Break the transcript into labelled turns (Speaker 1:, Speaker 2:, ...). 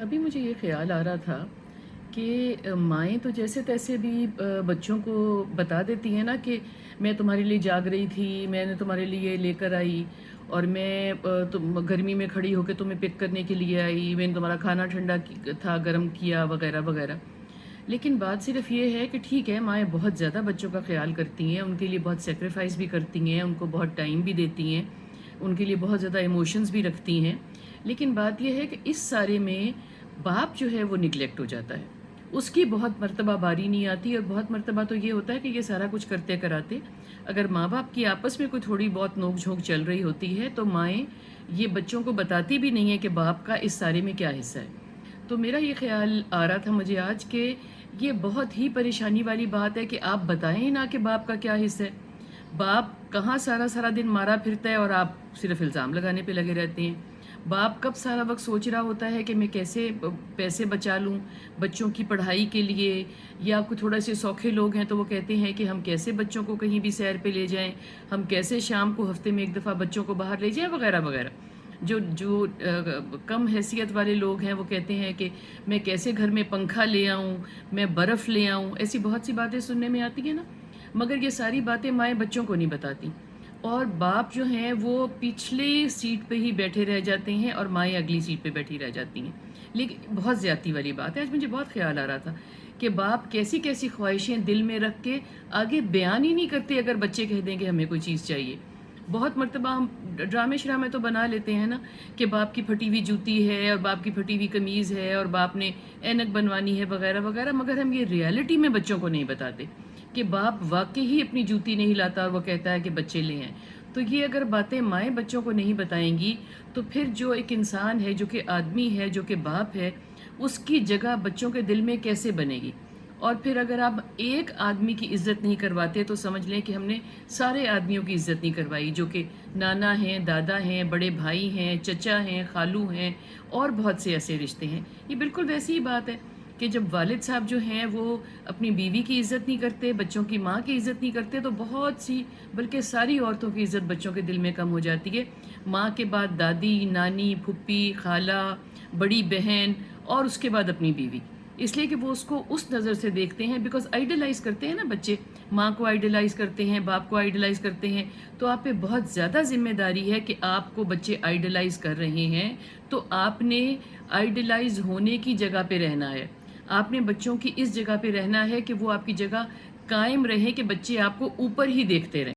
Speaker 1: अभी मुझे ये ख़्याल आ रहा था कि माएँ तो जैसे तैसे भी बच्चों को बता देती हैं ना कि मैं तुम्हारे लिए जाग रही थी, मैंने तुम्हारे लिए लेकर आई और मैं तुम गर्मी में खड़ी होके तुम्हें पिक करने के लिए आई, मैंने तुम्हारा खाना ठंडा था गर्म किया वगैरह वगैरह। लेकिन बात सिर्फ़ ये है कि ठीक है, माएँ बहुत ज़्यादा बच्चों का ख़्याल करती हैं, उनके लिए बहुत सैक्रिफ़ाइस भी करती हैं, उनको बहुत टाइम भी देती हैं, उनके लिए बहुत ज़्यादा इमोशंस भी रखती हैं। लेकिन बात ये है कि इस सारे में बाप जो है वो निग्लेक्ट हो जाता है। उसकी बहुत मर्तबा बारी नहीं आती और बहुत मर्तबा तो ये होता है कि ये सारा कुछ करते कराते अगर माँ-बाप की आपस में कोई थोड़ी बहुत नोक-झोंक चल रही होती है तो माएँ ये बच्चों को बताती भी नहीं है कि बाप का इस सारे में क्या हिस्सा है। तो मेरा ये ख़्याल आ रहा था मुझे आज कि ये बहुत ही परेशानी वाली बात है कि आप बताएँ ना कि बाप का क्या हिस्सा है। बाप कहाँ सारा-सारा दिन मारा फिरता है और आप सिर्फ़ इल्ज़ाम लगाने पे लगे रहते हैं। बाप कब सारा वक़्त सोच रहा होता है कि मैं कैसे पैसे बचा लूँ बच्चों की पढ़ाई के लिए, या कोई थोड़े से सौखे लोग हैं तो वो कहते हैं कि हम कैसे बच्चों को कहीं भी सैर पे ले जाएँ, हम कैसे शाम को हफ़्ते में 1 दफ़ा बच्चों को बाहर ले जाएँ वग़ैरह, वग़ैरह। जो जो कम हैसियत वाले लोग हैं वो कहते हैं कि मैं कैसे घर में पंखा ले आऊँ, मैं बर्फ़ ले आऊँ, ऐसी बहुत सी बातें सुनने में आती हैं ना। मगर ये सारी बातें माएँ बच्चों को नहीं बताती और बाप जो हैं वो पिछली सीट पे ही बैठे रह जाते हैं और माएँ अगली सीट पे बैठी रह जाती हैं। लेकिन बहुत ज़्यादती वाली बात है। आज मुझे बहुत ख़्याल आ रहा था कि बाप कैसी-कैसी ख़्वाहिशें दिल में रख के आगे बयान ही नहीं करते अगर बच्चे कह दें कि हमें कोई चीज़ चाहिए। बहुत मर्तबा हम ड्रामे-श्रामे तो बना लेते हैं ना कि बाप की फटी हुई जूती है और बाप की फटी हुई कमीज़ है और बाप ने ऐनक बनवानी है वगैरह, वगैरह, मगर हम ये रियलिटी में बच्चों को नहीं बताते कि बाप वाक़ई ही अपनी जूती नहीं लाता और वो कहता है कि बच्चे ले आएँ। तो ये अगर बातें माएँ बच्चों को नहीं बताएँगी, तो फिर जो एक इंसान है, जो कि आदमी है, जो कि बाप है, उसकी जगह बच्चों के दिल में कैसे बनेगी? और फिर अगर आप एक आदमी की इज़्ज़त नहीं करवाते तो समझ लें कि हमने सारे आदमियों की इज़्ज़त नहीं करवाई, जो कि नाना हैं, दादा हैं, बड़े भाई हैं, चचा हैं, खालू हैं और बहुत से ऐसे रिश्ते हैं। ये बिल्कुल वैसी ही बात है कि जब वालिद साहब जो हैं वो अपनी बीवी की इज़्ज़त नहीं करते, बच्चों की माँ की इज़्ज़त नहीं करते, तो बहुत सी बल्कि सारी औरतों की इज़्ज़त बच्चों के दिल में कम हो जाती है। माँ के बाद दादी, नानी, फूफी, खाला, बड़ी बहन और उसके बाद अपनी बीवी। इसलिए कि वो उसको उस नज़र से देखते हैं, बिकॉज़ आइडलाइज़ करते हैं ना बच्चे, माँ को आइडलाइज़ करते हैं, बाप को आइडलाइज़ करते हैं, तो आप पे बहुत ज़्यादा ज़िम्मेदारी है कि आपको बच्चे आइडलाइज़ कर रहे हैं, तो आपने आइडलाइज़ होने की जगह पे रहना है। आपने बच्चों की इस जगह पे रहना है कि वो आपकी जगह कायम रहें कि बच्चे आपको ऊपर ही देखते रहें।